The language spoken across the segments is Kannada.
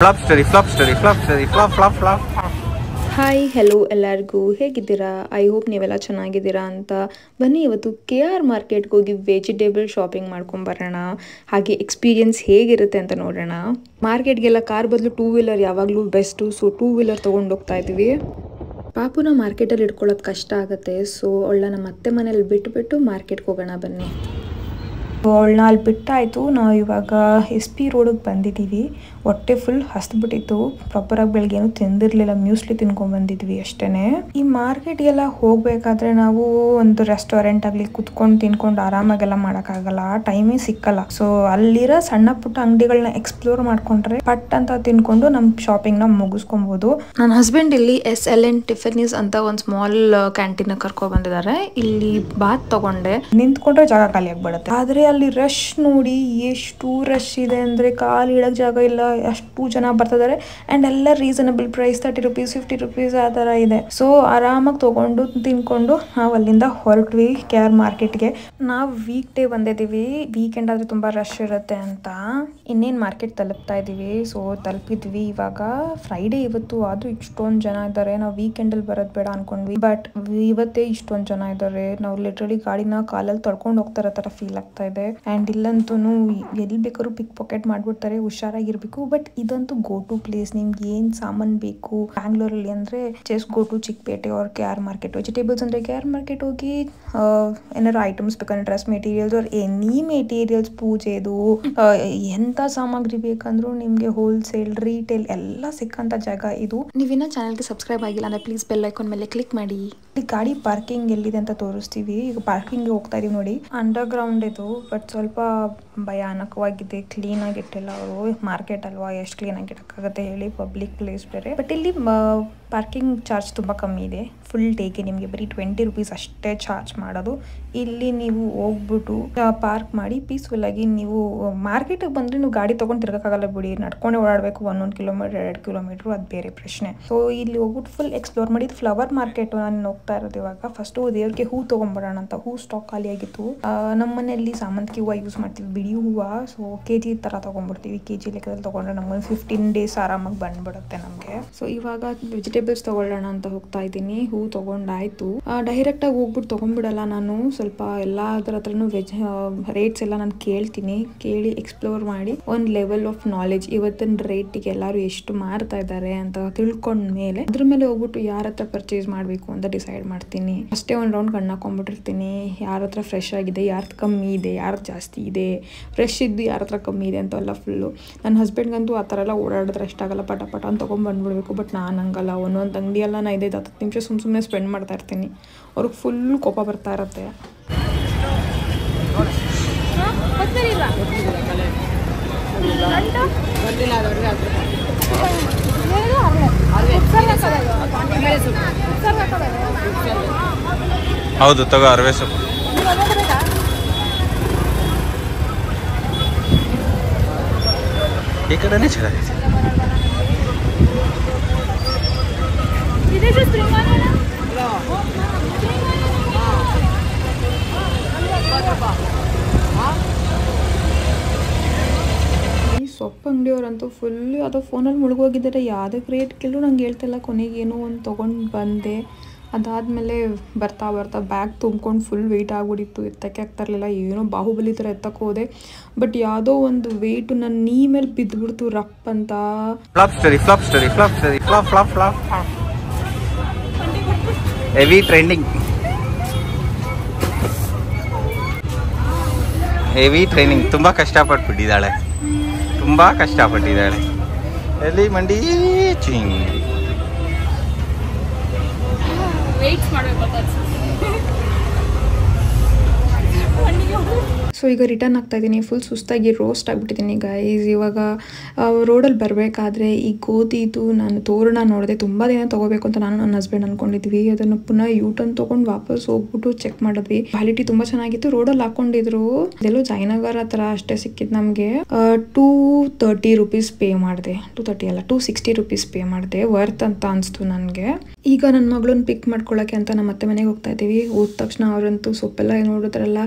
Flap story flop story flop story flop flop flop. Hi hello ಎಲ್ಲರಿಗೂ ಹೇಗಿದ್ದೀರಾ? ಐ ಹೋಪ್ ನೀವೆಲ್ಲ ಚೆನ್ನಾಗಿದ್ದೀರಾ ಅಂತ. ಬನ್ನಿ ಇವತ್ತು KR ಮಾರ್ಕೆಟ್ಗೆ ಹೋಗಿ ವೆಜಿಟೇಬಲ್ ಶಾಪಿಂಗ್ ಮಾಡ್ಕೊಂಬರೋಣ, ಹಾಗೆ ಎಕ್ಸ್ಪೀರಿಯನ್ಸ್ ಹೇಗಿರುತ್ತೆ ಅಂತ ನೋಡೋಣ. ಮಾರ್ಕೆಟ್ಗೆಲ್ಲ ಕಾರ್ ಬದಲು 2 ವೀಲರ್ ಯಾವಾಗಲೂ ಬೆಸ್ಟು, ಸೊ 2 ವೀಲರ್ ತೊಗೊಂಡು ಹೋಗ್ತಾ ಇದ್ದೀವಿ. ಪಾಪುನ ಮಾರ್ಕೆಟಲ್ಲಿ ಇಟ್ಕೊಳ್ಳೋದು ಕಷ್ಟ ಆಗುತ್ತೆ, ಸೊ ಅವಳನ್ನ ನಮ್ಮ ಅತ್ತೆ ಮನೇಲಿ ಬಿಟ್ಟು ಮಾರ್ಕೆಟ್ಗೆ ಹೋಗೋಣ ಬನ್ನಿ. ಅವಳನ್ನ ಅಲ್ಲಿ ಬಿಟ್ಟಾಯಿತು. ನಾವು ಇವಾಗ SP ರೋಡಿಗೆ ಬಂದಿದ್ದೀವಿ. ಹೊಟ್ಟೆ ಫುಲ್ ಹಸ್ದುಬಿಟ್ಟಿತ್ತು. ಪ್ರಾಪರಾಗಿ ಬೆಳಗ್ಗೆ ಏನು ತಿಂದಿರಲಿಲ್ಲ, ಮ್ಯೂಸ್ಲಿ ತಿನ್ಕೊಂಡ್ಬಂದಿದ್ವಿ ಅಷ್ಟೇ. ಈ ಮಾರ್ಕೆಟ್ಗೆಲ್ಲ ಹೋಗಬೇಕಾದ್ರೆ ನಾವು ಒಂದು ರೆಸ್ಟೋರೆಂಟ್ ಆಗಲಿ ಕುತ್ಕೊಂಡು ತಿನ್ಕೊಂಡು ಆರಾಮಾಗೆಲ್ಲ ಮಾಡೋಕ್ಕಾಗಲ್ಲ, ಟೈಮೇ ಸಿಕ್ಕಲ್ಲ. ಸೊ ಅಲ್ಲಿರೋ ಸಣ್ಣ ಪುಟ್ಟ ಅಂಗಡಿಗಳನ್ನ ಎಕ್ಸ್ಪ್ಲೋರ್ ಮಾಡ್ಕೊಂಡ್ರೆ ಪಟ್ ಅಂತ ತಿನ್ಕೊಂಡು ನಮ್ಮ ಶಾಪಿಂಗ್ನ ಮುಗಿಸ್ಕೊಬೋದು. ನನ್ನ ಹಸ್ಬೆಂಡ್ ಇಲ್ಲಿ SLN ಟಿಫಿನೀಸ್ ಅಂತ ಒಂದು ಸ್ಮಾಲ್ ಕ್ಯಾಂಟೀನ್ ಕರ್ಕೊ ಬಂದಿದ್ದಾರೆ. ಇಲ್ಲಿ ಬಾತ್ ತಗೊಂಡೆ, ನಿಂತ್ಕೊಂಡ್ರೆ ಜಾಗ ಖಾಲಿ ಆಗ್ಬಿಡುತ್ತೆ. ಆದ್ರೆ ಅಲ್ಲಿ ರಶ್ ನೋಡಿ, ಎಷ್ಟು ರಶ್ ಇದೆ ಅಂದ್ರೆ ಕಾಲು ಇಡಕ್ ಜಾಗ ಇಲ್ಲ, ಅಷ್ಟು ಜನ ಬರ್ತಿದ್ದಾರೆ. ಅಂಡ್ ಎಲ್ಲ ರೀಸನಬಲ್ ಪ್ರೈಸ್, 30 ರೂಪೀಸ್ 50 ರೂಪೀಸ್ ಆ ತರ ಇದೆ. ಸೊ ಆರಾಮಾಗಿ ತಗೊಂಡು ತಿನ್ಕೊಂಡು ನಾವು ಅಲ್ಲಿಂದ ಹೊರಟ್ವಿ KR ಮಾರ್ಕೆಟ್ಗೆ. ನಾವು ವೀಕ್ ಡೇ ಬಂದಿದ್ದೀವಿ, ವೀಕೆಂಡ್ ಆದ್ರೆ ತುಂಬಾ ರಶ್ ಇರುತ್ತೆ ಅಂತ. ಇನ್ನೇನು ಮಾರ್ಕೆಟ್ ತಲುಪ್ತಾ ಇದೀವಿ. ಸೊ ತಲುಪಿದ್ವಿ ಇವಾಗ. ಫ್ರೈಡೇ ಇವತ್ತು, ಆದ್ರೂ ಇಷ್ಟೊಂದು ಜನ ಇದ್ದಾರೆ. ನಾವು ವೀಕೆಂಡಲ್ಲಿ ಬರೋದು ಬೇಡ ಅನ್ಕೊಂಡ್ವಿ, ಬಟ್ ಇವತ್ತೇ ಇಷ್ಟೊಂದು ಜನ ಇದ್ದಾರೆ. ನಾವು ಲಿಟ್ರಲಿ ಗಾಡಿನ ಕಾಲಲ್ಲಿ ತೊಳ್ಕೊಂಡು ಹೋಗ್ತಾರ ತರ ಫೀಲ್ ಆಗ್ತಾ ಇದೆ. ಅಂಡ್ ಇಲ್ಲಂತೂ ಎಲ್ಲಿ ಬೇಕಾದ್ರೂ ಪಿಕ್ ಪಾಕೆಟ್ ಮಾಡ್ಬಿಡ್ತಾರೆ, ಹುಷಾರಾಗಿರ್ಬೇಕು. ಬಟ್ ಇದಂತೂ ಗೋ ಟು ಪ್ಲೇಸ್. ನಿಮ್ಗೆ ಏನ್ ಸಾಮಾನ್ ಬೇಕು ಬ್ಯಾಂಗ್ಳೂರಲ್ಲಿ ಅಂದ್ರೆ ಜಸ್ಟ್ ಗೋ ಟು ಚಿಕ್ಕಪೇಟೆ ಅವ್ರ KR ಮಾರ್ಕೆಟ್. ವೆಜಿಟೇಬಲ್ಸ್ ಅಂದ್ರೆ KR ಮಾರ್ಕೆಟ್ ಹೋಗಿ ಏನಾದ್ರು ಐಟಮ್ಸ್ ಬೇಕಂದ್ರೆ ಡ್ರೆಸ್ ಮೆಟೀರಿಯಲ್ಸ್ ಅವ್ರ ಎನಿ ಮೆಟೀರಿಯಲ್ಸ್, ಪೂಜೆದು ಎಂತ ಸಾಮಗ್ರಿ ಬೇಕಂದ್ರೂ ನಿಮ್ಗೆ ಹೋಲ್ಸೇಲ್ ರಿಟೇಲ್ ಎಲ್ಲ ಸಿಕ್ಕಂತ ಜಾಗ ಇದು. ನೀವಿನ್ನ ಚಾನಲ್ಗೆ ಸಬ್ಸ್ಕ್ರೈಬ್ ಆಗಿಲ್ಲ ಅಂದ್ರೆ ಪ್ಲೀಸ್ ಬೆಲ್ ಐಕಾನ್ ಮೇಲೆ ಕ್ಲಿಕ್ ಮಾಡಿ. ಗಾಡಿ ಪಾರ್ಕಿಂಗ್ ಎಲ್ಲಿದೆ ಅಂತ ತೋರಿಸ್ತೀವಿ. ಈಗ ಪಾರ್ಕಿಂಗ್ ಹೋಗ್ತಾ ಇದೀವಿ ನೋಡಿ. ಅಂಡರ್ ಗ್ರೌಂಡ್ ಇದು, ಬಟ್ ಸ್ವಲ್ಪ ಭಯಾನಕವಾಗಿದೆ. ಕ್ಲೀನ್ ಆಗಿಟ್ಟಿಲ್ಲ ಅವರು. ಮಾರ್ಕೆಟ್ ಅಲ್ವಾ, ಎಷ್ಟು ಕ್ಲೀನ್ ಆಗಿ ಇಡಕ್ಕಾಗತ್ತೆ ಹೇಳಿ, ಪಬ್ಲಿಕ್ ಪ್ಲೇಸ್ ಬೇರೆ. ಬಟ್ ಇಲ್ಲಿ ಪಾರ್ಕಿಂಗ್ ಚಾರ್ಜ್ ತುಂಬಾ ಕಮ್ಮಿ ಇದೆ. ಫುಲ್ ಡೇಗೆ ನಿಮಗೆ ಬರೀ 20 ರೂಪೀಸ್ ಅಷ್ಟೇ ಚಾರ್ಜ್ ಮಾಡೋದು. ಇಲ್ಲಿ ನೀವು ಹೋಗ್ಬಿಟ್ಟು ಪಾರ್ಕ್ ಮಾಡಿ ಪೀಸ್ಫುಲ್ ಆಗಿ ನೀವು ಮಾರ್ಕೆಟಿಗೆ ಬಂದ್ರೆ ನೀವು ಗಾಡಿ ತೊಗೊಂಡು ತಿರ್ಗಕ್ಕಾಗಲ್ಲ ಬಿಡಿ, ನಡ್ಕೊಂಡೆ ಓಡಾಡಬೇಕು. 1 ಕಿಲೋಮೀಟರ್ 2 ಕಿಲೋಮೀಟರ್, ಅದು ಬೇರೆ ಪ್ರಶ್ನೆ. ಸೊ ಇಲ್ಲಿ ಹೋಗ್ಬಿಟ್ಟು ಫುಲ್ ಎಕ್ಸ್ಪ್ಲೋರ್ ಮಾಡಿ. ಫ್ಲವರ್ ಮಾರ್ಕೆಟ್ ನಾನು ಹೋಗ್ತಾ ಇರೋದು ಇವಾಗ. ಫಸ್ಟ್ ದೇವ್ರಿಗೆ ಹೂ ತೊಗೊಂಡ್ಬಿಡೋಣ ಅಂತ. ಹೂ ಸ್ಟಾಕ್ ಖಾಲಿ ಆಗಿತ್ತು. ನಮ್ಮ ಮನೆಯಲ್ಲಿ ಸಾಮಂತಿಗೆ ಹೂವು ಯೂಸ್ ಮಾಡ್ತೀವಿ, ಬಿಡಿ ಹೂವು. ಸೊ KG ತರ ತೊಗೊಂಡ್ಬಿಡ್ತೀವಿ. KG ಲೆಕ್ಕದಲ್ಲಿ ತೊಗೊಂಡ್ರೆ ನಮ್ಗೊಂದು 15 ಡೇಸ್ ಆರಾಮಾಗಿ ಬಂದ್ಬಿಡುತ್ತೆ ನಮಗೆ. ಸೊ ಇವಾಗ ವೆಜಿಟೇಬಲ್ಸ್ ತಗೊಳ್ಳೋಣ ಅಂತ ಹೋಗ್ತಾ ಇದ್ದೀನಿ. ಹೂ ತಗೊಂಡಾಯ್ತು. ಡೈರೆಕ್ಟ್ ಆಗಿ ಹೋಗ್ಬಿಟ್ಟು ತಗೊಂಡ್ಬಿಡಲ್ಲ ನಾನು. ಸ್ವಲ್ಪ ಎಲ್ಲಾದ್ರ ಹತ್ರನು ರೇಟ್ಸ್ ಎಲ್ಲ ನಾನು ಕೇಳ್ತೀನಿ. ಕೇಳಿ ಎಕ್ಸ್ಪ್ಲೋರ್ ಮಾಡಿ ಒಂದು ಲೆವೆಲ್ ಆಫ್ ನಾಲೆಜ್, ಇವತ್ತಿನ ರೇಟಿಗೆ ಎಲ್ಲರೂ ಎಷ್ಟು ಮಾರ್ತಾ ಇದ್ದಾರೆ ಅಂತ ತಿಳ್ಕೊಂಡ್ಮೇಲೆ ಅದ್ರ ಮೇಲೆ ಹೋಗ್ಬಿಟ್ಟು ಯಾರ ಹತ್ರ ಪರ್ಚೇಸ್ ಮಾಡಬೇಕು ಅಂತ ಡಿಸೈಡ್ ಮಾಡ್ತೀನಿ. ಅಷ್ಟೇ ಒಂದು ರೌಂಡ್ ಕಣ್ಣು ಹಾಕೊಂಡ್ಬಿಟ್ಟಿರ್ತೀನಿ. ಯಾರ ಹತ್ರ ಫ್ರೆಶ್ ಆಗಿದೆ, ಯಾರ್ದು ಕಮ್ಮಿ ಇದೆ, ಯಾರ್ದು ಜಾಸ್ತಿ ಇದೆ, ಫ್ರೆಶ್ ಇದ್ದು ಯಾರ ಹತ್ರ ಕಮ್ಮಿ ಇದೆ ಅಂತೆಲ್ಲ ಫುಲ್ಲು. ನನ್ನ ಹಸ್ಬೆಂಡ್ಗಂತೂ ಆ ಥರ ಎಲ್ಲ ಓಡಾಡಿದ್ರೆ ಎಷ್ಟಾಗಲ್ಲ, ಪಟ ಅಂತ ತೊಗೊಂಡ್ಬಂದ್ಬಿಡ್ಬೇಕು. ಬಟ್ ನಾನು ಹಂಗಲ್ಲ. ಒಂದೊಂದು ಅಂಗಡಿ ಎಲ್ಲ ನಾನು 5-10 ನಿಮಿಷ ಸುಮ್ಮನೆ ಸ್ಪೆಂಡ್ ಮಾಡ್ತಾ ಇರ್ತೀನಿ. ಅವ್ರಿಗೆ ಫುಲ್ ಕೋಪ ಬರ್ತಾ ಇರುತ್ತೆ. ಹೌದು ತಗೋ, ಅರವೆ ಸೊಪ್ಪು. ಈ ಕಡೆನೇ ಚೆನ್ನಾಗಿದೆ. ಸೊಪ್ಪು ಅಂಗಡಿಯವರಂತೂ ಫುಲ್ ಅದು ಫೋನಲ್ಲಿ ಮುಳುಗೋಗಿದ್ದಾರೆ. ಯಾವುದಕ್ಕೆ ರೇಟ್ ಕೇಳೂ ನಂಗೆ ಹೇಳ್ತಿಲ್ಲ. ಕೊನೆಗೆ ಏನೋ ಒಂದು ತೊಗೊಂಡು ಬಂದೆ. ಅದಾದಮೇಲೆ ಬರ್ತಾ ಬ್ಯಾಗ್ ತುಂಬ್ಕೊಂಡು ಫುಲ್ ವೆಯ್ಟ್ ಆಗ್ಬಿಟ್ಟಿತ್ತು. ಎತ್ತಕ್ಕೆ ಆಗ್ತಾಯಿರಲಿಲ್ಲ. ಏನೋ ಬಾಹುಬಲಿ ಥರ ಎತ್ತಕ್ಕೆ ಹೋದೆ. ಬಟ್ ಯಾವುದೋ ಒಂದು ವೆಯ್ಟು ನನ್ನ ನೀ ಮೇಲೆ ಬಿದ್ದುಬಿಡ್ತು ರಪ್ ಅಂತ. Flop story flop story flop story flop flop flop. Heavy trending, heavy training. ತುಂಬ ಕಷ್ಟಪಟ್ಬಿಟ್ಟಿದ್ದಾಳೆ, ತುಂಬ ಕಷ್ಟಪಟ್ಟಿದ್ದಾಳೆ. ಎಲ್ಲಿ ಮಂಡಿ ಚಿಂಗ್ ಸೊ ಈಗ ರಿಟರ್ನ್ ಆಗ್ತಾ ಇದ್ದೀನಿ. ಫುಲ್ ಸುಸ್ತಾಗಿ ರೋಸ್ಟ್ ಆಗಿಬಿಟ್ಟಿದ್ದೀನಿ ಗೈಸ್. ಇವಾಗ ರೋಡಲ್ಲಿ ಬರಬೇಕಾದ್ರೆ ಈ ಗೋಧಿದು ನಾನು ತೋರಣ ನೋಡಿದೆ. ತುಂಬ ದಿನ ತೊಗೋಬೇಕು ಅಂತ ನಾನು ನನ್ನ ಹಸ್ಬೆಂಡ್ ಅಂದ್ಕೊಂಡಿದ್ವಿ. ಅದನ್ನು ಪುನಃ ಯೂಟರ್ನ್ ತೊಗೊಂಡು ವಾಪಸ್ ಹೋಗ್ಬಿಟ್ಟು ಚೆಕ್ ಮಾಡಿದ್ವಿ. ಕ್ವಾಲಿಟಿ ತುಂಬ ಚೆನ್ನಾಗಿತ್ತು. ರೋಡಲ್ಲಿ ಹಾಕೊಂಡಿದ್ರು. ಇದೆಲ್ಲೋ ಜಯನಗರ ಥರ ಅಷ್ಟೇ ಸಿಕ್ಕಿದ್ದು ನಮಗೆ. 230 ರೂಪೀಸ್ ಪೇ ಮಾಡಿದೆ. 230 ಅಲ್ಲ, 260 ರೂಪೀಸ್ ಪೇ ಮಾಡಿದೆ. ವರ್ತ್ ಅಂತ ಅನಿಸ್ತು ನನಗೆ. ಈಗ ನನ್ನ ಮಗಳನ್ನ ಪಿಕ್ ಮಾಡ್ಕೊಳ್ಳೋಕ್ಕೆ ಅಂತ ನಮ್ಮ ಅತ್ತೆ ಮನೆಗೆ ಹೋಗ್ತಾ ಇದ್ದೀವಿ. ಹೋದ ತಕ್ಷಣ ಅವರಂತೂ ಸೊಪ್ಪೆಲ್ಲ ನೋಡಿದ್ರಲ್ಲ,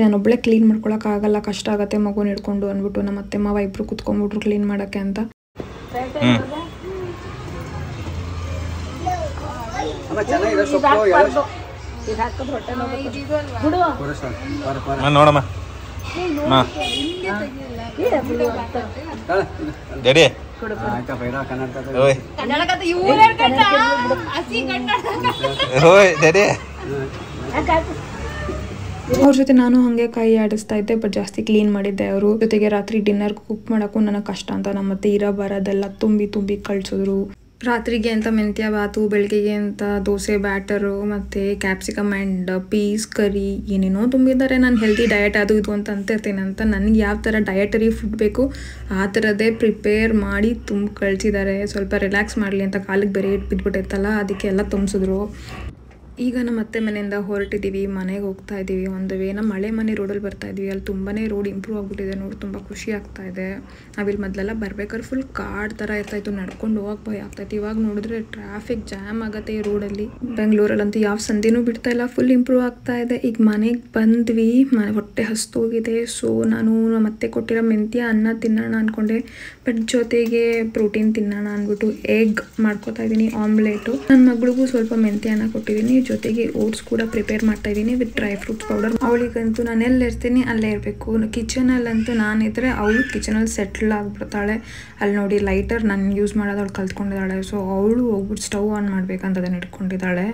ನಾನೊಬ್ಬಳೆ ಕ್ಲೀನ್ ಮಾಡ್ಕೊಳಕ್ಕಾಗಲ್ಲ, ಕಷ್ಟ ಆಗುತ್ತೆ ಮಗುನ ಹಿಡ್ಕೊಂಡು ಅಂದ್ಬಿಟ್ಟು ನಮ್ಮ ಅತ್ತೆ ಮಾವ ಇಬ್ರು ಕುತ್ಕೊಂಡ್ಬಿಟ್ರು ಕ್ಲೀನ್ ಮಾಡೋಕ್ಕೆ ಅಂತ. ನೋಡಮ್ಮ ಡ್ಯಾಡಿ ಡ್ಯಾಡಿ ಅವ್ರ ಜೊತೆ ನಾನು ಹಾಗೆ ಕೈ ಆಡಿಸ್ತಾ ಇದ್ದೆ, ಬಟ್ ಜಾಸ್ತಿ ಕ್ಲೀನ್ ಮಾಡಿದ್ದೆ. ಅವರು ಜೊತೆಗೆ ರಾತ್ರಿ ಡಿನ್ನರ್ ಕುಕ್ ಮಾಡೋಕ್ಕೂ ನನಗೆ ಕಷ್ಟ ಅಂತ ನಮ್ಮ ಮತ್ತೆ ಇರೋ ಬರೋದೆಲ್ಲ ತುಂಬಿ ಕಳಿಸಿದ್ರು. ರಾತ್ರಿಗೆ ಅಂತ ಮೆಂತ್ಯ ಬಾತು, ಬೆಳಗ್ಗೆಗೆ ಅಂತ ದೋಸೆ ಬ್ಯಾಟರು ಮತ್ತು ಕ್ಯಾಪ್ಸಿಕಮ್ ಆ್ಯಂಡ್ ಪೀಸ್ ಕರಿ ಏನೇನೋ ತುಂಬಿದ್ದಾರೆ. ನಾನು ಹೆಲ್ದಿ ಡಯಟ್ ಅದು ಇದು ಅಂತ ಅಂತಿರ್ತೀನಿ ಅಂತ ನನಗೆ ಯಾವ ಥರ ಡಯಟರಿ ಫುಡ್ ಬೇಕು ಆ ಥರದೇ ಪ್ರಿಪೇರ್ ಮಾಡಿ ಕಳಿಸಿದ್ದಾರೆ. ಸ್ವಲ್ಪ ರಿಲ್ಯಾಕ್ಸ್ ಮಾಡಲಿ ಅಂತ ಕಾಲಿಗೆ ಬೇರೆ ಬಿದ್ದುಬಿಟ್ಟಿತ್ತಲ್ಲ, ಅದಕ್ಕೆ ಎಲ್ಲ ತುಂಬಿಸಿದ್ರು. ಈಗ ನಮ್ಮ ಅತ್ತೆ ಮನೆಯಿಂದ ಹೊರಟಿದ್ದೀವಿ, ಮನೆಗೆ ಹೋಗ್ತಾ ಇದ್ದೀವಿ. ಒಂದು ವೇ ನಮ್ಮ ಹಳೆ ಮನೆ ರೋಡಲ್ಲಿ ಬರ್ತಾ ಇದ್ವಿ. ಅಲ್ಲಿ ತುಂಬಾ ರೋಡ್ ಇಂಪ್ರೂವ್ ಆಗಿಬಿಟ್ಟಿದೆ ನೋಡಿ, ತುಂಬ ಖುಷಿ ಆಗ್ತಾ ಇದೆ. ನಾವಿಲ್ಲಿ ಮೊದಲೆಲ್ಲ ಬರ್ಬೇಕಾದ್ರೆ ಫುಲ್ ಕಾಡ್ ಥರ ಇರ್ತಾಯಿತ್ತು, ನಡ್ಕೊಂಡು ಹೋಗಕ್ಕೆ ಭಯ ಆಗ್ತಾಯಿತ್ತು. ಇವಾಗ ನೋಡಿದ್ರೆ ಟ್ರಾಫಿಕ್ ಜಾಮ್ ಆಗುತ್ತೆ ಈ ರೋಡಲ್ಲಿ. ಬೆಂಗಳೂರಲ್ಲಂತೂ ಯಾವ ಸಂದಿನೂ ಬಿಡ್ತಾ ಇಲ್ಲ, ಫುಲ್ ಇಂಪ್ರೂವ್ ಆಗ್ತಾ ಇದೆ. ಈಗ ಮನೆಗೆ ಬಂದ್ವಿ, ಹೊಟ್ಟೆ ಹಸ್ತೋಗಿದೆ. ಸೊ ನಾನು ನಮ್ಮ ಅತ್ತೆ ಕೊಟ್ಟಿರೋ ಮೆಂತ್ಯ ಅನ್ನ ತಿನ್ನೋಣ ಅಂದ್ಕೊಂಡೆ, ಬಟ್ ಜೊತೆಗೆ ಪ್ರೋಟೀನ್ ತಿನ್ನೋಣ ಅಂದ್ಬಿಟ್ಟು ಎಗ್ ಮಾಡ್ಕೊತಾ ಇದ್ದೀನಿ, ಆಮ್ಲೆಟು. ನನ್ನ ಮಗಳಿಗೂ ಸ್ವಲ್ಪ ಮೆಂತ್ಯ ಅನ್ನ ಕೊಟ್ಟಿದ್ದೀನಿ, ಜೊತೆಗೆ ಓಟ್ಸ್ ಕೂಡ ಪ್ರಿಪೇರ್ ಮಾಡ್ತಾ ಇದ್ದೀನಿ ವಿತ್ ಡ್ರೈ ಫ್ರೂಟ್ಸ್ ಪೌಡರ್. ಅವಳಿಗಂತೂ ನಾನು ಎಲ್ಲಿ ಇರ್ತೀನಿ ಅಲ್ಲೇ ಇರಬೇಕು. ಕಿಚನಲ್ಲಂತೂ ನಾನಿದ್ರೆ ಅವಳು ಕಿಚನಲ್ಲಿ ಸೆಟ್ಲ್ ಆಗಿಬಿಡ್ತಾಳೆ. ಅಲ್ಲಿ ನೋಡಿ ಲೈಟರ್ ನಾನು ಯೂಸ್ ಮಾಡೋದು ಅವಳು ಕಲ್ತ್ಕೊಂಡಿದ್ದಾಳೆ. ಸೊ ಅವಳು ಹೋಗ್ಬಿಟ್ಟು ಸ್ಟವ್ ಆನ್ ಮಾಡ್ಬೇಕಂತ ಅದನ್ನು ಇಟ್ಕೊಂಡಿದ್ದಾಳೆ.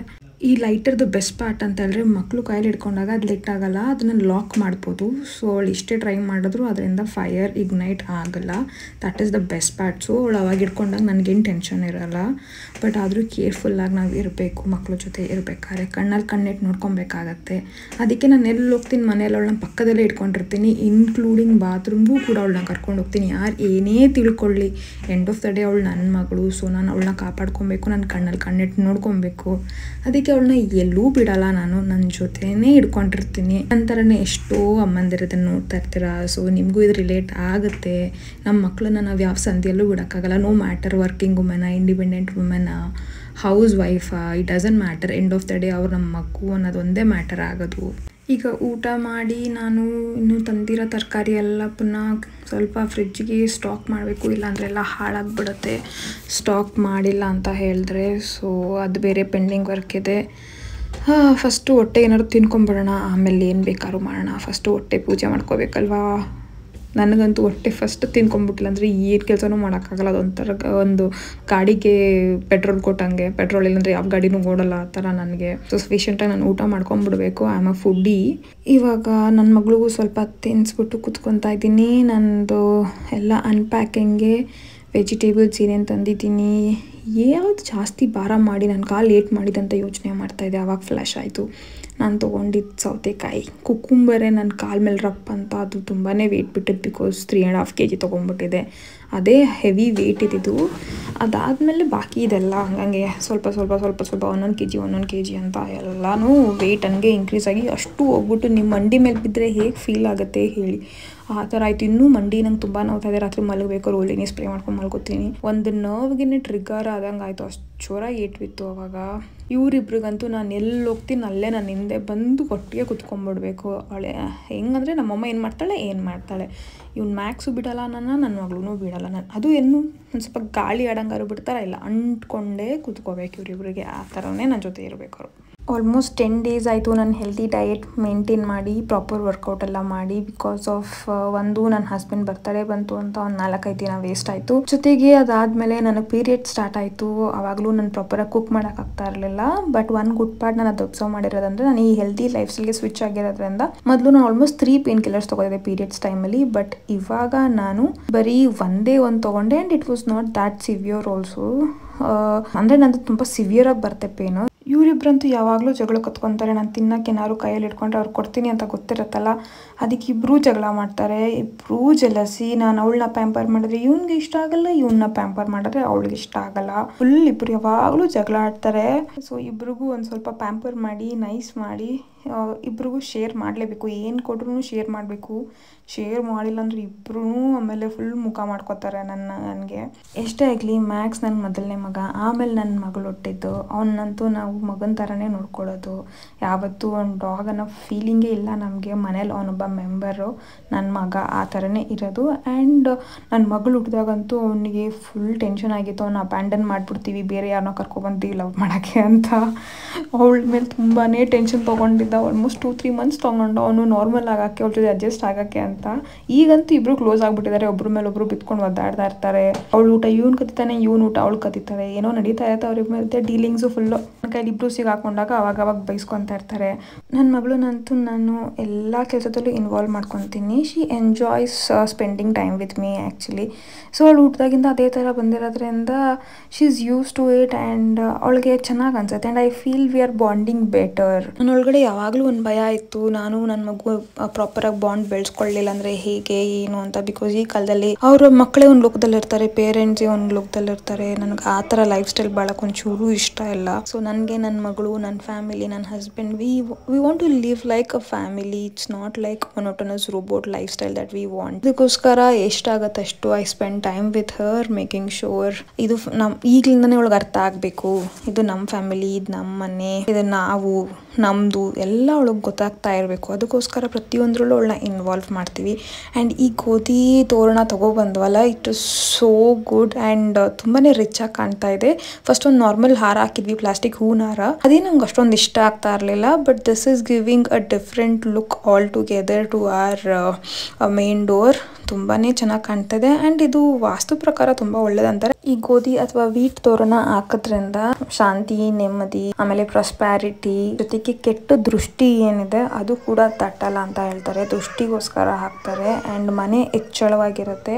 ಈ ಲೈಟರ್ದು ಬೆಸ್ಟ್ ಪಾರ್ಟ್ ಅಂತ ಹೇಳಿದ್ರೆ ಮಕ್ಕಳು ಕೈಯಲ್ಲಿ ಇಟ್ಕೊಂಡಾಗ ಅದು ಲಿಟ್ ಆಗಲ್ಲ, ಅದನ್ನು ಲಾಕ್ ಮಾಡ್ಬೋದು. ಸೊ ಅವಳು ಇಷ್ಟೇ ಟ್ರೈ ಮಾಡಿದ್ರು ಅದರಿಂದ ಫೈರ್ ಇಗ್ನೈಟ್ ಆಗಲ್ಲ. That is the best part. So ಅವಳು ಅವಾಗ ಇಟ್ಕೊಂಡಾಗ ನನಗೇನು ಟೆನ್ಷನ್ ಇರೋಲ್ಲ. ಬಟ್ ಆದರೂ ಕೇರ್ಫುಲ್ಲಾಗಿ ನಾವು ಇರಬೇಕು, ಮಕ್ಕಳ ಜೊತೆ ಇರಬೇಕಾದ್ರೆ ಕಣ್ಣಲ್ಲಿ ಕಣ್ಣಿಟ್ಟು ನೋಡ್ಕೊಬೇಕಾಗತ್ತೆ. ಅದಕ್ಕೆ ನಾನು ಎಲ್ಲಿ ಹೋಗ್ತೀನಿ ಮನೆಯಲ್ಲಿ ಅವಳನ್ನ ಪಕ್ಕದಲ್ಲೇ ಇಟ್ಕೊಂಡಿರ್ತೀನಿ, ಇನ್ಕ್ಲೂಡಿಂಗ್ ಬಾತ್ರೂಮ್ಗೂ ಕೂಡ ಅವಳನ್ನ ಕರ್ಕೊಂಡು ಹೋಗ್ತೀನಿ. ಯಾರು ಏನೇ ತಿಳ್ಕೊಳ್ಳಿ, ಎಂಡ್ ಆಫ್ ದ ಡೇ ಅವಳು ನನ್ನ ಮಗಳು. ಸೊ ನಾನು ಅವಳನ್ನ ಕಾಪಾಡ್ಕೊಬೇಕು, ನನ್ನ ಕಣ್ಣಲ್ಲಿ ಕಣ್ಣಿಟ್ಟು ನೋಡ್ಕೊಬೇಕು. ಅದಕ್ಕೆ ಅವಳನ್ನ ಎಲ್ಲೂ ಬಿಡಲ್ಲ, ನಾನು ನನ್ನ ಜೊತೆನೇ ಇಟ್ಕೊಂಡಿರ್ತೀನಿ. ನಂತರನೇ ಎಷ್ಟೋ ಅಮ್ಮಂದಿರದನ್ನು ನೋಡ್ತಾ ಇರ್ತೀರಾ. ಸೊ ನಿಮಗೂ ಇದು ರಿಲೇಟ್ ಆಗುತ್ತೆ. ನಮ್ಮ ಮಕ್ಕಳನ್ನ ನಾವು ಯಾವ ಸಂಧಿಯಲ್ಲೂ ಬಿಡೋಕ್ಕಾಗಲ್ಲ. No matter working women, independent women, ಹೌಸ್ ವೈಫಾ, it doesn't matter. End of the day ಅವ್ರು ನಮ್ಮ ಮಗು ಅನ್ನೋದೊಂದೇ ಮ್ಯಾಟರ್ ಆಗೋದು. ಈಗ ಊಟ ಮಾಡಿ ನಾನು ಇನ್ನೂ ತಂದಿರೋ ತರಕಾರಿ ಎಲ್ಲ ಪುನಃ ಸ್ವಲ್ಪ ಫ್ರಿಜ್ಜಿಗೆ ಸ್ಟಾಕ್ ಮಾಡಬೇಕು, ಇಲ್ಲಾಂದರೆ ಎಲ್ಲ ಹಾಳಾಗಿಬಿಡುತ್ತೆ ಸ್ಟಾಕ್ ಮಾಡಿಲ್ಲ ಅಂತ ಹೇಳಿದ್ರೆ. ಸೊ ಅದು ಬೇರೆ ಪೆಂಡಿಂಗ್ ವರ್ಕ್ ಇದೆ. ಫಸ್ಟು ಹೊಟ್ಟೆ ಏನಾದ್ರು ತಿನ್ಕೊಂಬಿಡೋಣ, ಆಮೇಲೆ ಏನು ಬೇಕಾದ್ರೂ ಮಾಡೋಣ. ಫಸ್ಟು ಹೊಟ್ಟೆ ಪೂಜೆ ಮಾಡ್ಕೋಬೇಕಲ್ವಾ. ನನಗಂತೂ ಹೊಟ್ಟೆ ಫಸ್ಟ್ ತಿನ್ಕೊಂಬಿಟ್ಟಿಲ್ಲ ಅಂದರೆ ಏನು ಕೆಲಸನೂ ಮಾಡೋಕ್ಕಾಗಲ್ಲ. ಅದೊಂಥರ ಒಂದು ಗಾಡಿಗೆ ಪೆಟ್ರೋಲ್ ಕೊಟ್ಟಂಗೆ, ಪೆಟ್ರೋಲ್ ಇಲ್ಲಾಂದರೆ ಯಾವ ಗಾಡಿನೂ ಓಡಲ್ಲ ಆ ಥರ ನನಗೆ. ಸೊ ಸಫಿಷಿಯೆಂಟಾಗಿ ನಾನು ಊಟ ಮಾಡ್ಕೊಂಬಿಡ್ಬೇಕು. I am a foodie. ಇವಾಗ ನನ್ನ ಮಗಳಿಗೂ ಸ್ವಲ್ಪ ತಿನ್ನಿಸ್ಬಿಟ್ಟು ಕುತ್ಕೊತಾ ಇದ್ದೀನಿ. ನನ್ನದು ಎಲ್ಲ ಅನ್ಪ್ಯಾಕಿಂಗ್ಗೆ ವೆಜಿಟೇಬಲ್ಸ್ ಏನೇನು ತಂದಿದ್ದೀನಿ, ಯಾವುದು ಜಾಸ್ತಿ ಭಾರ ಮಾಡಿ ನನ್ನ ಕಾಲು ಏಟ್ ಮಾಡಿದಂತ ಯೋಚನೆ ಮಾಡ್ತಾಯಿದ್ದೆ. ಆವಾಗ ಫ್ಲ್ಯಾಶ್ ಆಯಿತು. ನಾನು ತೊಗೊಂಡಿದ್ದು ಸೌತೆಕಾಯಿ, ಕುಕ್ಕುಂಬರೇ ನನ್ನ ಕಾಲ ಮೇಲೆ ರಪ್ ಅಂತ, ಅದು ತುಂಬಾ ವೆಯ್ಟ್ ಬಿಟ್ಟಿದ್ದು. ಬಿಕಾಸ್ 3.5 kg ತೊಗೊಂಡ್ಬಿಟ್ಟಿದೆ, ಅದೇ ಹೆವಿ ವೆಯ್ಟ್ ಇದ್ದಿದ್ದು. ಅದಾದಮೇಲೆ ಬಾಕಿ ಇದೆಲ್ಲ ಹಂಗಂಗೆ ಸ್ವಲ್ಪ 1 kg ಅಂತ ಎಲ್ಲನೂ ವೆಯ್ಟ್ ಹಂಗೆ ಇನ್ಕ್ರೀಸ್ ಆಗಿ ಅಷ್ಟು ಹೋಗ್ಬಿಟ್ಟು ನಿಮ್ಮ ಮಂಡಿ ಮೇಲೆ ಬಿದ್ದರೆ ಹೇಗೆ ಫೀಲ್ ಆಗುತ್ತೆ ಹೇಳಿ, ಆ ಥರ ಆಯಿತು. ಇನ್ನೂ ಮಂಡಿ ನಂಗೆ ತುಂಬ ನೋವ್ತಾ ಇದೆ. ರಾತ್ರಿ ಮಲಗಬೇಕು, ರೋಲಿನಿ ಸ್ಪ್ರೇ ಮಾಡ್ಕೊಂಡು ಮಲ್ಕೋತೀನಿ. ಒಂದು ನರ್ವ್ಗೆ ಟ್ರಿಗರ್ ಆದಂಗೆ ಆಯಿತು, ಅಷ್ಟು ಜೋರಾಗಿ ಏಟ್ಬಿತ್ತು ಅವಾಗ. ಇವರಿಬ್ರಿಗಂತೂ ನಾನು ಎಲ್ಲಿ ಹೋಗ್ತೀನಿ ಅಲ್ಲೇ ನನ್ನ ಹಿಂದೆ ಬಂದು ಒಟ್ಟಿಗೆ ಕುತ್ಕೊಂಡ್ಬಿಡ್ಬೇಕು. ಅವಳೆ ಹೆಂಗಂದರೆ ನಮ್ಮಮ್ಮ ಏನು ಮಾಡ್ತಾಳೆ, ಇವ್ನು ಮ್ಯಾಕ್ಸು ಬಿಡಲ್ಲ ನನ್ನ ಮಗಳೂ ಬಿಡಲ್ಲ. ಅದು ಏನು ಒಂದು ಸ್ವಲ್ಪ ಗಾಳಿ ಆಡಂಗಾರು ಬಿಡ್ತಾರ, ಇಲ್ಲ ಅಂಟ್ಕೊಂಡೇ ಕೂತ್ಕೋಬೇಕು ಇವರಿಬ್ರಿಗೆ. ಆ ಥರನೇ ನನ್ನ ಜೊತೆ ಇರಬೇಕು ಅವರು. ಆಲ್ಮೋಸ್ಟ್ 10 days ಆಯಿತು ನಾನು ಹೆಲ್ದಿ ಡಯಟ್ ಮೇಂಟೈನ್ ಮಾಡಿ, ಪ್ರಾಪರ್ ವರ್ಕೌಟ್ ಎಲ್ಲ ಮಾಡಿ. ಬಿಕಾಸ್ ಆಫ್ ಒಂದು ನನ್ನ ಹಸ್ಬೆಂಡ್ ಬರ್ತಡೇ ಬಂತು ಅಂತ ಒಂದು 4-5 ದಿನ ವೇಸ್ಟ್ ಆಯಿತು. ಜೊತೆಗೆ ಅದಾದಮೇಲೆ ನನಗೆ ಪೀರಿಯಡ್ ಸ್ಟಾರ್ಟ್ ಆಯಿತು. ಆವಾಗಲೂ ನಾನು ಪ್ರಾಪರಾಗಿ ಕುಕ್ ಮಾಡೋಕ್ಕಾಗ್ತಾ ಇರಲಿಲ್ಲ. ಬಟ್ ಒನ್ ಗುಡ್ ಪಾರ್ಟ್ ನಾನು ಅದು ಅಬ್ಸರ್ವ್ ಮಾಡಿರೋದಂದರೆ, ನಾನು ಈ ಹೆಲ್ದಿ ಲೈಫ್ ಸ್ಟೈಲ್ಗೆ ಸ್ವಿಚ್ ಆಗಿರೋದ್ರಿಂದ ಮೊದಲು ನಾನು ಆಲ್ಮೋಸ್ಟ್ 3 ಪೇನ್ ಕಿಲ್ಲರ್ಸ್ ತೊಗೊಂಡಿದ್ದೆ ಪೀರಿಯಡ್ಸ್ ಟೈಮಲ್ಲಿ. ಬಟ್ ಇವಾಗ ನಾನು ಬರೀ ಒಂದೇ ಒಂದು ತೊಗೊಂಡೆ and it was not that severe also. ಅಂದರೆ ನಂದು ತುಂಬ ಸಿವಿಯರಾಗಿ ಬರುತ್ತೆ ಪೇನು. ಇವರಿಬ್ಬರಂತೂ ಯಾವಾಗಲೂ ಜಗಳ ಕತ್ಕೊತಾರೆ. ನಾನು ತಿನ್ನೋಕೆ ಏನಾದ್ರು ಕೈಯಲ್ಲಿ ಇಟ್ಕೊಂಡ್ರೆ ಅವ್ರು ಕೊಡ್ತೀನಿ ಅಂತ ಗೊತ್ತಿರುತ್ತಲ್ಲ, ಅದಕ್ಕೆ ಇಬ್ಬರೂ ಜಗಳ ಮಾಡ್ತಾರೆ. ಇಬ್ಬರೂ ಜಲಸಿ. ನಾನು ಅವಳನ್ನ ಪ್ಯಾಂಪರ್ ಮಾಡಿದ್ರೆ ಇವ್ನಿಗೆ ಇಷ್ಟ ಆಗಲ್ಲ, ಇವನ್ನ ಪ್ಯಾಂಪರ್ ಮಾಡಿದ್ರೆ ಅವಳಿಗೆ ಇಷ್ಟ ಆಗಲ್ಲ. ಫುಲ್ ಇಬ್ಬರು ಯಾವಾಗಲೂ ಜಗಳ ಆಡ್ತಾರೆ. ಸೊ ಇಬ್ರಿಗೂ ಒಂದು ಸ್ವಲ್ಪ ಪ್ಯಾಂಪರ್ ಮಾಡಿ ನೈಸ್ ಮಾಡಿ ಇಬ್ರಿಗೂ ಶೇರ್ ಮಾಡಲೇಬೇಕು, ಏನು ಕೊಟ್ರೂ ಶೇರ್ ಮಾಡಬೇಕು. ಶೇರ್ ಮಾಡಿಲ್ಲ ಅಂದರೆ ಇಬ್ಬರೂ ಆಮೇಲೆ ಫುಲ್ ಮುಖ ಮಾಡ್ಕೋತಾರೆ ನನಗೆ. ಎಷ್ಟೇ ಆಗಲಿ ಮ್ಯಾಕ್ಸ್ ನನ್ನ ಮೊದಲನೇ ಮಗ, ಆಮೇಲೆ ನನ್ನ ಮಗಳು ಹುಟ್ಟಿದ್ದು. ಅವನಂತೂ ನಾವು ಮಗನ ಥರನೇ ನೋಡ್ಕೊಳ್ಳೋದು. ಯಾವತ್ತೂ ಒಂದು ಡಾಗ್ ಅನ್ನೋ ಫೀಲಿಂಗೇ ಇಲ್ಲ ನಮಗೆ. ಮನೇಲಿ ಅವನೊಬ್ಬ ಮೆಂಬರು, ನನ್ನ ಮಗ ಆ ಥರನೇ ಇರೋದು. ಆ್ಯಂಡ್ ನನ್ನ ಮಗಳು ಹುಟ್ಟಿದಾಗಂತೂ ಅವನಿಗೆ ಫುಲ್ ಟೆನ್ಷನ್ ಆಗಿತ್ತು, ಅವನ್ನ ಅಬ್ಯಾಂಡನ್ ಮಾಡಿಬಿಡ್ತೀವಿ, ಬೇರೆ ಯಾರನ್ನೋ ಕರ್ಕೊಬಂದು ಲವ್ ಮಾಡೋಕ್ಕೆ ಅಂತ. ಅವಳ ಮೇಲೆ ತುಂಬಾ ಟೆನ್ಷನ್ ತೊಗೊಂಡಿದ್ದ. ಆಲ್ಮೋಸ್ಟ್ 2-3 ಮಂತ್ಸ್ ತೊಗೊಂಡು ಅವನು ನಾರ್ಮಲ್ ಆಗೋಕ್ಕೆ, ಅವ್ರ ಜೊತೆ ಅಡ್ಜಸ್ಟ್ ಆಗೋಕ್ಕೆ ಅಂತ. ಈಗಂತೂ ಇಬ್ಬರು ಕ್ಲೋಸ್ ಆಗಿಬಿಟ್ಟಿದ್ದಾರೆ, ಒಬ್ಬರ ಮೇಲೆ ಒಬ್ಬರು ಬಿತ್ಕೊಂಡು ಒದ್ದಾಡ್ತಾ ಇರ್ತಾರೆ. ಅವಳು ಊಟ ಇವನು ಕತ್ತಿತಾನೆ, ಇವನು ಊಟ ಅವಳು ಕತ್ತಿತಾರೆ, ಏನೋ ನಡೀತಾ ಇರುತ್ತೆ ಅವ್ರಿಗೆ ಮಧ್ಯೆ ಡೀಲಿಂಗ್ಸು ಫುಲ್ಲು. ನನ್ನ ಕೈಲಿ ಇಬ್ಬರು ಸಿಗಾಕೊಂಡಾಗ ಅವಾಗ ಬೈಸ್ಕೊತಾ ಇರ್ತಾರೆ. ನನ್ನ ಮಗಳನ್ನಂತೂ ನಾನು ಎಲ್ಲ ಕೆಲಸದಲ್ಲೂ ಇನ್ವಾಲ್ವ್ ಮಾಡ್ಕೊತೀನಿ. She enjoys spending time with me actually. So ಅವಳು ಊಟದಾಗಿಂದ ಅದೇ ಥರ ಬಂದಿರೋದ್ರಿಂದ she is use to it and ಅವಳಿಗೆ ಚೆನ್ನಾಗಿ ಅನ್ಸುತ್ತೆ. And I feel we are bonding better. ನನ್ನೊಳಗಡೆ ಯಾವಾಗಲೂ ಒಂದು ಭಯ ಇತ್ತು, ನಾನು ನನ್ನ ಮಗು ಪ್ರಾಪರಾಗಿ ಬಾಂಡ್ ಬೆಳೆಸ್ಕೊಳ್ಳಿಲ್ಲ ಅಂದರೆ ಹೇಗೆ ಏನು ಅಂತ. ಬಿಕಾಸ್ ಈ ಕಾಲದಲ್ಲಿ ಅವ್ರ ಮಕ್ಕಳೇ ಒಂದು ಲೋಕದಲ್ಲಿ ಇರ್ತಾರೆ, ಪೇರೆಂಟ್ಸೇ ಒಂದು ಲೋಕದಲ್ಲಿ ಇರ್ತಾರೆ. ನನಗೆ ಆ ಥರ ಲೈಫ್ ಸ್ಟೈಲ್ ಭಾಳಕ್ಕೆ ಒಂಚೂರು ಇಷ್ಟ ಇಲ್ಲ. ಸೊ ನನಗೆ ನನ್ನ ಮಗಳು, ನನ್ನ ಫ್ಯಾಮಿಲಿ, ನನ್ನ husband, we want to live like a family. It's not like monotonous robot life style that we want. ಅದಕ್ಕೋಸ್ಕರ ಎಷ್ಟಾಗತ್ತಷ್ಟು I spend time with her, making sure ಇದು ಈಗಲಿಂದನೇ ಒಳಗೆ ಅರ್ಥ ಆಗಬೇಕು. ಇದು ನಮ್ಮ ಫ್ಯಾಮಿಲಿ, ಇದು ನಮ್ಮ ಮನೆ, ಇದು ನಾವು, ನಮ್ಮದು ಎಲ್ಲ ಅವಳಿಗೆ ಗೊತ್ತಾಗ್ತಾ ಇರಬೇಕು. ಅದಕ್ಕೋಸ್ಕರ ಪ್ರತಿಯೊಂದರಲ್ಲೂ ಅವಳನ್ನ ಇನ್ವಾಲ್ವ್ ಮಾಡ್ತೀವಿ. ಆ್ಯಂಡ್ ಈ ಗೋಧಿ ತೋರಣ ತೊಗೊಬಂದ್ವಲ್ಲ, it is so good and ತುಂಬಾ ರಿಚ್ ಆಗಿ ಕಾಣ್ತಾ ಇದೆ. ಫಸ್ಟ್ ಒಂದು ನಾರ್ಮಲ್ ಹಾರ ಹಾಕಿದ್ವಿ, ಪ್ಲಾಸ್ಟಿಕ್ ಹೂವಿನ ಹಾರ. ಅದೇ ನಂಗೆ ಅಷ್ಟೊಂದು ಇಷ್ಟ ಆಗ್ತಾ ಇರಲಿಲ್ಲ. But this is giving a different look altogether to our main door. ತುಂಬಾ ಚೆನ್ನಾಗಿ ಕಾಣ್ತದೆ ಆ್ಯಂಡ್ ಇದು ವಾಸ್ತು ಪ್ರಕಾರ ತುಂಬ ಒಳ್ಳೇದಂತಾರೆ. ಈ ಗೋಧಿ ಅಥವಾ ವೀಟ್ ತೋರಣ ಹಾಕೋದ್ರಿಂದ ಶಾಂತಿ, ನೆಮ್ಮದಿ, ಆಮೇಲೆ ಪ್ರಾಸ್ಪ್ಯಾರಿಟಿ, ಜೊತೆಗೆ ಕೆಟ್ಟ ದೃಷ್ಟಿ ಏನಿದೆ ಅದು ಕೂಡ ತಟ್ಟಲ್ಲ ಅಂತ ಹೇಳ್ತಾರೆ. ದೃಷ್ಟಿಗೋಸ್ಕರ ಹಾಕ್ತಾರೆ ಆ್ಯಂಡ್ ಮನೆ ಹೆಚ್ಚಳವಾಗಿರುತ್ತೆ,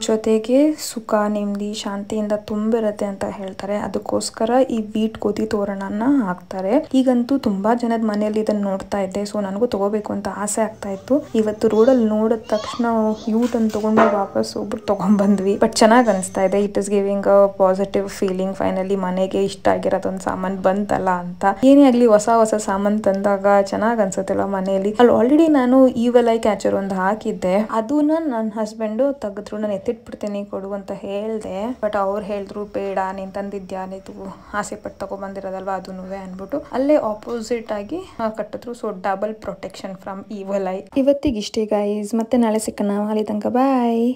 ಜೊತೆಗೆ ಸುಖ, ನೆಮ್ಮದಿ, ಶಾಂತಿಯಿಂದ ತುಂಬಿರುತ್ತೆ ಅಂತ ಹೇಳ್ತಾರೆ. ಅದಕ್ಕೋಸ್ಕರ ಈ ವೀಟ್ ಗೋಧಿ ತೋರಣನ ಹಾಕ್ತಾರೆ. ಈಗಂತೂ ತುಂಬಾ ಜನದ ಮನೆಯಲ್ಲಿ ಇದನ್ನ ನೋಡ್ತಾ ಇದ್ದೆ. ಸೊ ನನಗೂ ತಗೋಬೇಕು ಅಂತ ಆಸೆ ಆಗ್ತಾ ಇತ್ತು. ಇವತ್ತು ರೋಡಲ್ಲಿ ನೋಡಿದ ತಕ್ಷಣ ಯೂಟ್ ಅಂತ ತಗೊಂಡು ವಾಪಸ್ ಒಬ್ರು ತಗೊಂಡ್ಬಂದ್ವಿ. ಬಟ್ ಚೆನ್ನಾಗಿ ಅನಿಸ್ತಾ ಇದೆ. It is giving a positive feeling. Finally ಮನೆಗೆ ಇಷ್ಟ ಆಗಿರೋದೊಂದು ಸಾಮಾನು ಬಂತಲ್ಲ ಅಂತ. ಏನೇ ಆಗಲಿ ಹೊಸ ಸಾಮಾನು ತಂದಾಗ ಚೆನ್ನಾಗಿ ಅನ್ಸುತ್ತಲ್ಲ ಮನೆಯಲ್ಲಿ. ಅಲ್ಲಿ ಆಲ್ರೆಡಿ ನಾನು ಈವಲ್ ಐ ಕ್ಯಾಚರ್ ಒಂದು ಹಾಕಿದ್ದೆ, ಅದನ್ನ ನನ್ನ ಹಸ್ಬೆಂಡು ತೆಗೆದ್ರು. ನಾನು ಎತ್ತಿಟ್ಬಿಡ್ತೀನಿ ಕೊಡು ಅಂತ ಹೇಳಿದೆ. ಬಟ್ ಅವ್ರು ಹೇಳಿದ್ರು ಬೇಡ, ನೀನು ತಂದಿದ್ಯಾ, ನೀವು ಆಸೆ ಪಟ್ಟು ತಗೊಬಂದಿರೋದಲ್ವಾ ಅದನ್ನು ಅಂದ್ಬಿಟ್ಟು ಅಲ್ಲೇ ಆಪೋಸಿಟ್ ಆಗಿ ಕಟ್ಟಿದ್ರು. So double protection from evil I. ಇವತ್ತಿಗೆ ಇಷ್ಟೇ ಗೈಸ್, ಮತ್ತೆ ನಾಳೆ ಸಿಕ್ಕಣ. ಅಲ್ಲಿ ತನಕ ಬಾಯ್.